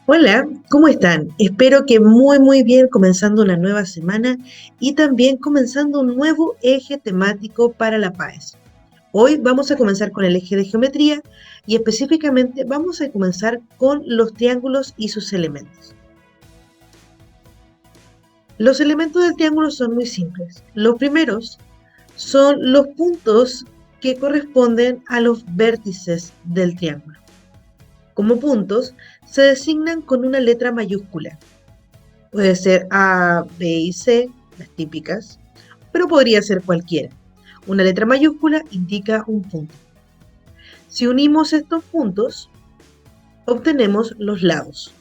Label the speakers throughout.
Speaker 1: Hola, ¿cómo están? Espero que muy bien comenzando una nueva semana y también comenzando un nuevo eje temático para la PAES. Hoy vamos a comenzar con el eje de geometría y específicamente vamos a comenzar con los triángulos y sus elementos. Los elementos del triángulo son muy simples. Los primeros son los puntos que corresponden a los vértices del triángulo. Como puntos, se designan con una letra mayúscula. Puede ser A, B y C, las típicas, pero podría ser cualquiera. Una letra mayúscula indica un punto. Si unimos estos puntos, obtenemos los lados,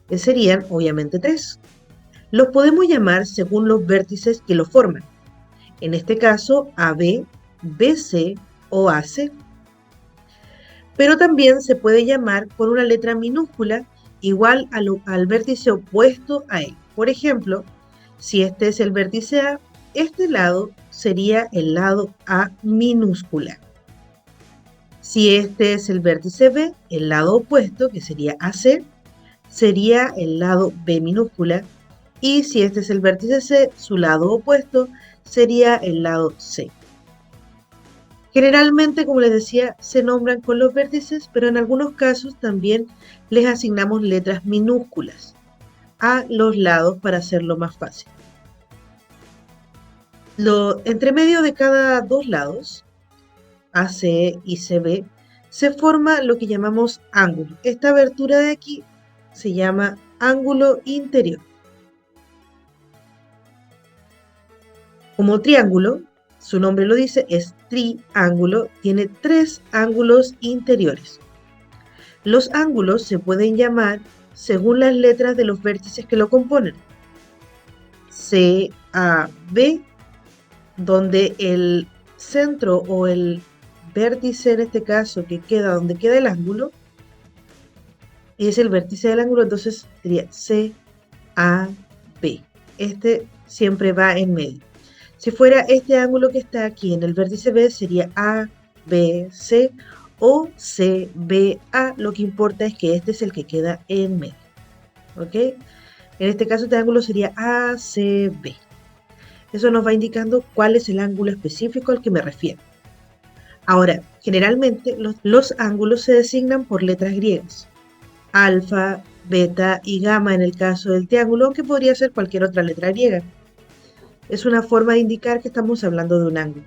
Speaker 1: que serían obviamente tres. Los podemos llamar según los vértices que los forman. En este caso, AB, BC o AC. Pero también se puede llamar con una letra minúscula igual al vértice opuesto a él. Por ejemplo, si este es el vértice A, este lado sería el lado A minúscula. Si este es el vértice B, el lado opuesto, que sería AC, sería el lado B minúscula. Y si este es el vértice C, su lado opuesto sería el lado C. Generalmente, como les decía, se nombran con los vértices, pero en algunos casos también les asignamos letras minúsculas a los lados para hacerlo más fácil. Entre medio de cada dos lados, AC y CB, se forma lo que llamamos ángulo. Esta abertura de aquí se llama ángulo interior. Como triángulo, su nombre lo dice, es triángulo, tiene tres ángulos interiores. Los ángulos se pueden llamar según las letras de los vértices que lo componen. C, A, B, donde el centro o el vértice en este caso que queda donde queda el ángulo es el vértice del ángulo, entonces sería C, A, B. Este siempre va en medio. Si fuera este ángulo que está aquí en el vértice B sería A, B, C o C, B, A. Lo que importa es que este es el que queda en medio. ¿Ok? En este caso este ángulo sería ACB. Eso nos va indicando cuál es el ángulo específico al que me refiero. Ahora, generalmente los ángulos se designan por letras griegas. Alfa, beta y gamma en el caso del triángulo, aunque podría ser cualquier otra letra griega. Es una forma de indicar que estamos hablando de un ángulo.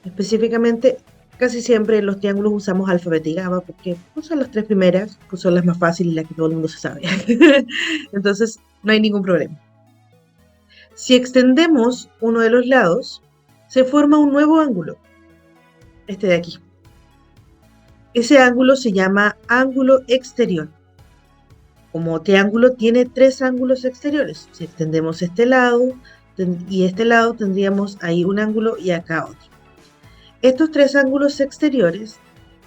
Speaker 1: Específicamente, casi siempre en los triángulos usamos alfa, beta y gamma porque son las tres primeras, que son las más fáciles y las que todo el mundo se sabe. Entonces, no hay ningún problema. Si extendemos uno de los lados, se forma un nuevo ángulo, este de aquí. Ese ángulo se llama ángulo exterior. Como triángulo tiene tres ángulos exteriores. Si extendemos este lado y este lado, tendríamos ahí un ángulo y acá otro. Estos tres ángulos exteriores,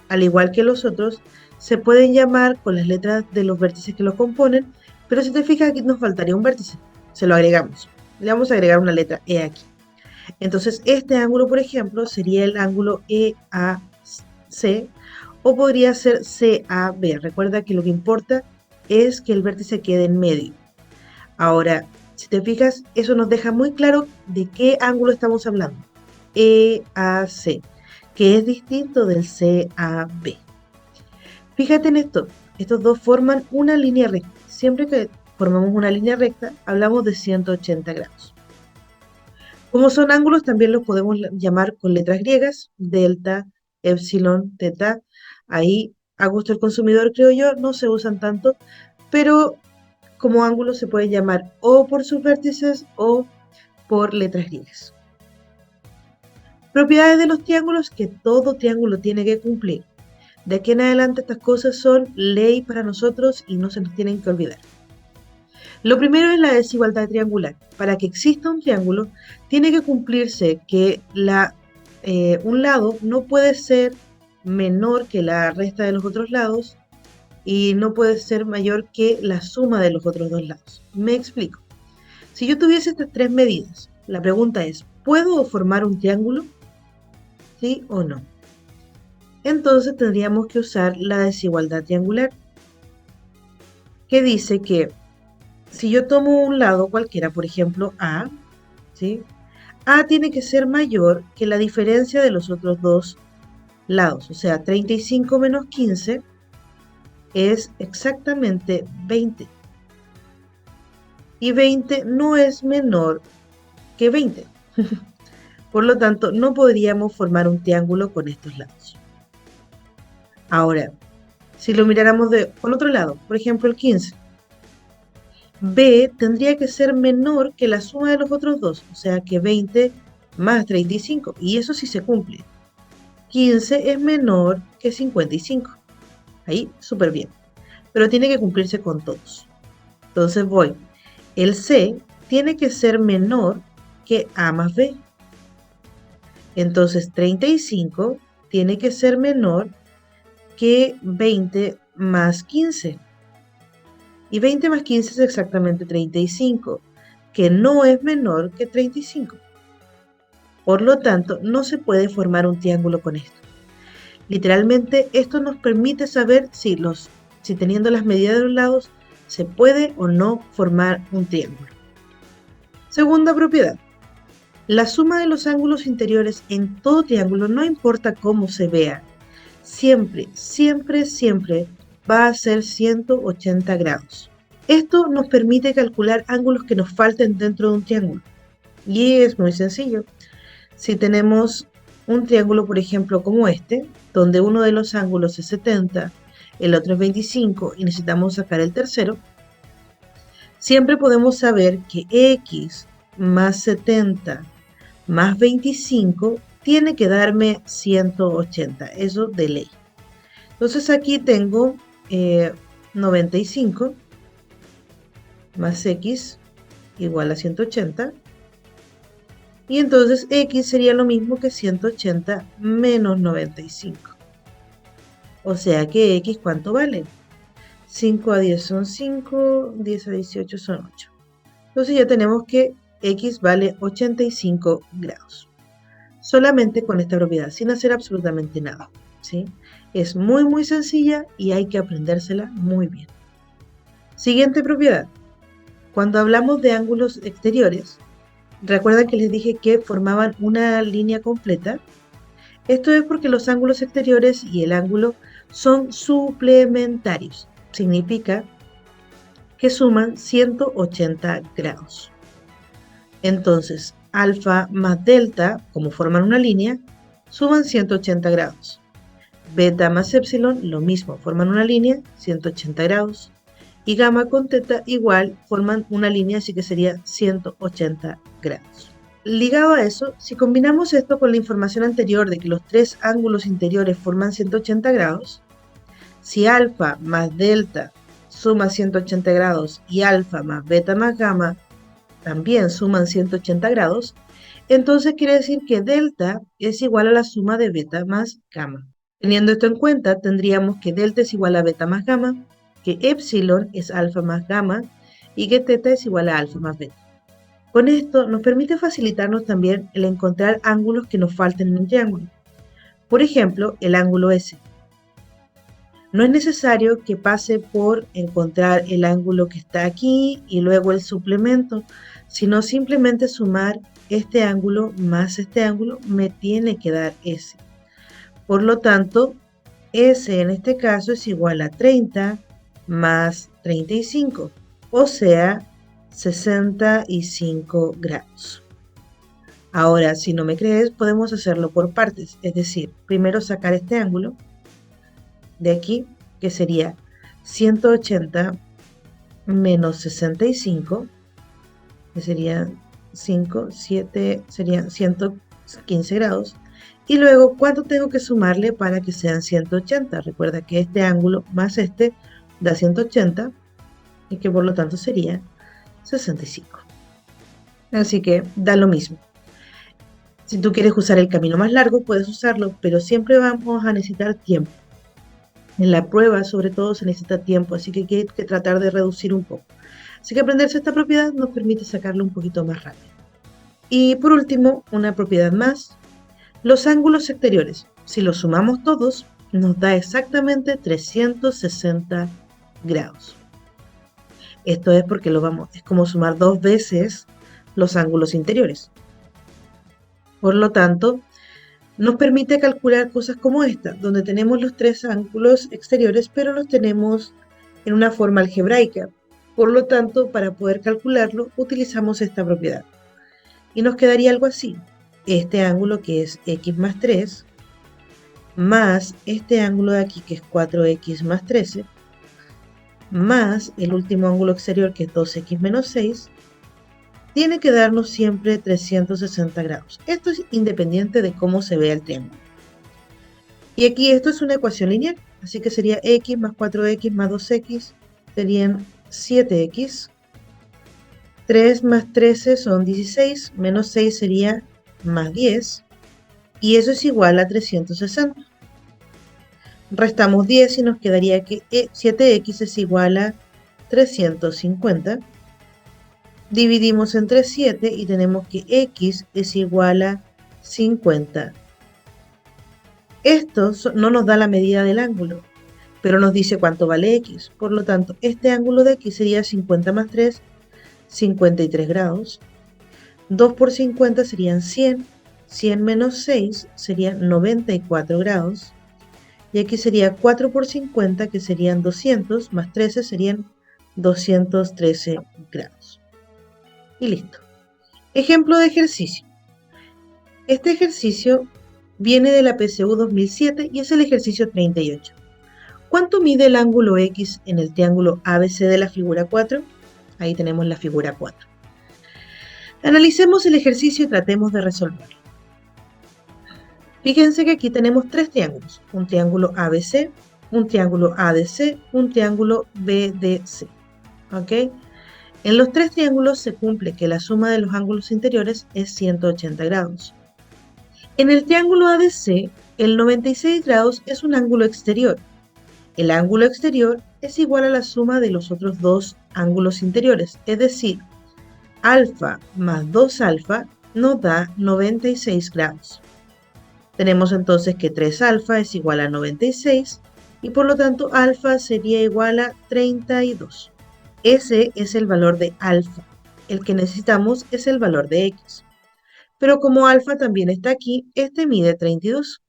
Speaker 1: al igual que los otros, se pueden llamar con las letras de los vértices que los componen, pero si te fijas aquí nos faltaría un vértice. Se lo agregamos. Le vamos a agregar una letra E aquí. Entonces, este ángulo, por ejemplo, sería el ángulo EAC o podría ser CAB. Recuerda que lo que importa es que el vértice quede en medio. Ahora, si te fijas, eso nos deja muy claro de qué ángulo estamos hablando. EAC, que es distinto del CAB. Fíjate en esto, estos dos forman una línea recta. Siempre que formamos una línea recta, hablamos de 180 grados. Como son ángulos, también los podemos llamar con letras griegas, delta, epsilon, teta. Ahí, a gusto del consumidor, creo yo, no se usan tanto, pero como ángulos se pueden llamar o por sus vértices o por letras griegas. Propiedades de los triángulos que todo triángulo tiene que cumplir. De aquí en adelante estas cosas son ley para nosotros y no se nos tienen que olvidar. Lo primero es la desigualdad triangular. Para que exista un triángulo, tiene que cumplirse que un lado no puede ser menor que la resta de los otros lados y no puede ser mayor que la suma de los otros dos lados. Me explico. Si yo tuviese estas tres medidas, la pregunta es, ¿puedo formar un triángulo? ¿Sí o no? Entonces tendríamos que usar la desigualdad triangular. que dice que si yo tomo un lado cualquiera, por ejemplo A, ¿sí? A tiene que ser mayor que la diferencia de los otros dos lados. O sea, 35 menos 15 es exactamente 20. Y 20 no es menor que 20. Por lo tanto, no podríamos formar un triángulo con estos lados. Ahora, si lo miráramos por otro lado, por ejemplo el 15, B tendría que ser menor que la suma de los otros dos, o sea que 20 más 35, y eso sí se cumple. 15 es menor que 55. Ahí, súper bien. Pero tiene que cumplirse con todos. Entonces voy. El C tiene que ser menor que A más B. Entonces 35 tiene que ser menor que 20 más 15. Y 20 más 15 es exactamente 35, que no es menor que 35. Por lo tanto, no se puede formar un triángulo con esto. Literalmente, esto nos permite saber si teniendo las medidas de los lados se puede o no formar un triángulo. Segunda propiedad. La suma de los ángulos interiores en todo triángulo, no importa cómo se vea, siempre, siempre, siempre va a ser 180 grados. Esto nos permite calcular ángulos que nos falten dentro de un triángulo. Y es muy sencillo. Si tenemos un triángulo, por ejemplo, como este, donde uno de los ángulos es 70, el otro es 25 y necesitamos sacar el tercero, siempre podemos saber que x más 70 más 25 tiene que darme 180, eso de ley. Entonces aquí tengo 95 más x igual a 180. Y entonces x sería lo mismo que 180 menos 95. O sea que x, ¿cuánto vale? 5 a 10 son 5, 10 a 18 son 8. Entonces ya tenemos que x vale 85 grados. Solamente con esta propiedad, sin hacer absolutamente nada, ¿sí? Es muy, muy sencilla y hay que aprendérsela muy bien. Siguiente propiedad. Cuando hablamos de ángulos exteriores, ¿recuerdan que les dije que formaban una línea completa? Esto es porque los ángulos exteriores y el ángulo son suplementarios. Significa que suman 180 grados. Entonces, alfa más delta, como forman una línea, suman 180 grados. Beta más epsilon, lo mismo, forman una línea, 180 grados. Y gamma con teta igual, forman una línea, así que sería 180 grados. Ligado a eso, si combinamos esto con la información anterior de que los tres ángulos interiores forman 180 grados, si alfa más delta suma 180 grados y alfa más beta más gamma también suman 180 grados, entonces quiere decir que delta es igual a la suma de beta más gamma. Teniendo esto en cuenta, tendríamos que delta es igual a beta más gamma, que epsilon es alfa más gamma y que teta es igual a alfa más beta. Con esto nos permite facilitarnos también el encontrar ángulos que nos falten en un triángulo. Por ejemplo, el ángulo S. No es necesario que pase por encontrar el ángulo que está aquí y luego el suplemento, sino simplemente sumar este ángulo más este ángulo me tiene que dar S. Por lo tanto, S en este caso es igual a 30 más 35, o sea, 65 grados. Ahora, si no me crees, podemos hacerlo por partes, es decir, primero sacar este ángulo de aquí, que sería 180 menos 65, que serían 5, 7, serían 115 grados. Y luego, ¿cuánto tengo que sumarle para que sean 180? Recuerda que este ángulo más este da 180 y que por lo tanto sería 65. Así que da lo mismo. Si tú quieres usar el camino más largo, puedes usarlo, pero siempre vamos a necesitar tiempo. En la prueba, sobre todo, se necesita tiempo, así que hay que tratar de reducir un poco. Así que aprenderse esta propiedad nos permite sacarlo un poquito más rápido. Y por último, una propiedad más. Los ángulos exteriores, si los sumamos todos, nos da exactamente 360 grados. Esto es porque es como sumar 2 veces los ángulos interiores. Por lo tanto, nos permite calcular cosas como esta, donde tenemos los 3 ángulos exteriores, pero los tenemos en una forma algebraica. Por lo tanto, para poder calcularlo, utilizamos esta propiedad. Y nos quedaría algo así. Este ángulo que es x más 3, más este ángulo de aquí que es 4x más 13, más el último ángulo exterior que es 2x menos 6, tiene que darnos siempre 360 grados. Esto es independiente de cómo se vea el triángulo. Y aquí esto es una ecuación lineal, así que sería x más 4x más 2x serían 7x. 3 más 13 son 16, menos 6 sería más 10, y eso es igual a 360. Restamos 10 y nos quedaría que 7x es igual a 350. Dividimos entre 7 y tenemos que x es igual a 50. Esto no nos da la medida del ángulo, pero nos dice cuánto vale x. Por lo tanto, este ángulo de aquí sería 50 más 3, 53 grados. 2 por 50 serían 100. 100 menos 6 serían 94 grados. Y aquí sería 4 por 50, que serían 200, más 13 serían 213 grados. Y listo. Ejemplo de ejercicio. Este ejercicio viene de la PSU 2007 y es el ejercicio 38. ¿Cuánto mide el ángulo X en el triángulo ABC de la figura 4? Ahí tenemos la figura 4. Analicemos el ejercicio y tratemos de resolverlo. Fíjense que aquí tenemos 3 triángulos. Un triángulo ABC, un triángulo ADC, un triángulo BDC. ¿Ok? En los 3 triángulos se cumple que la suma de los ángulos interiores es 180 grados. En el triángulo ADC, el 96 grados es un ángulo exterior. El ángulo exterior es igual a la suma de los otros 2 ángulos interiores, es decir, alfa más 2 alfa nos da 96 grados. Tenemos entonces que 3 alfa es igual a 96 y por lo tanto alfa sería igual a 32. Ese es el valor de alfa. El que necesitamos es el valor de x. Pero como alfa también está aquí, este mide 32.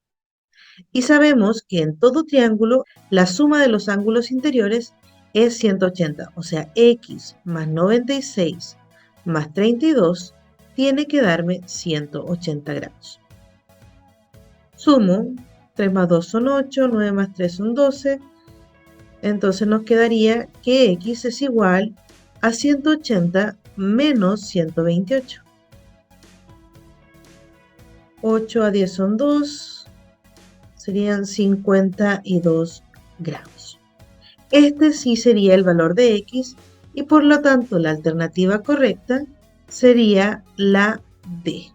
Speaker 1: Y sabemos que en todo triángulo la suma de los ángulos interiores es 180. O sea, x más 96 más 32 tiene que darme 180 grados. Sumo, 3 más 2 son 8, 9 más 3 son 12. Entonces nos quedaría que x es igual a 180 menos 128. 8 a 10 son 2, serían 52 grados. Este sí sería el valor de x y por lo tanto la alternativa correcta sería la D.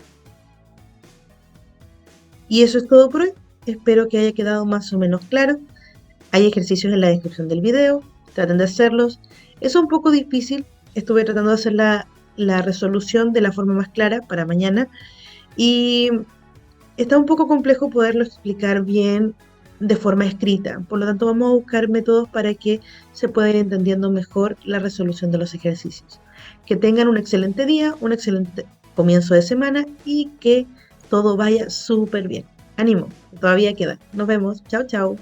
Speaker 1: Y eso es todo por hoy. Espero que haya quedado más o menos claro. Hay ejercicios en la descripción del video, traten de hacerlos. Es un poco difícil, estuve tratando de hacer la resolución de la forma más clara para mañana y está un poco complejo poderlo explicar bien de forma escrita. Por lo tanto, vamos a buscar métodos para que se pueda ir entendiendo mejor la resolución de los ejercicios. Que tengan un excelente día, un excelente comienzo de semana y que todo vaya súper bien. Ánimo, todavía queda. Nos vemos. Chao, chao.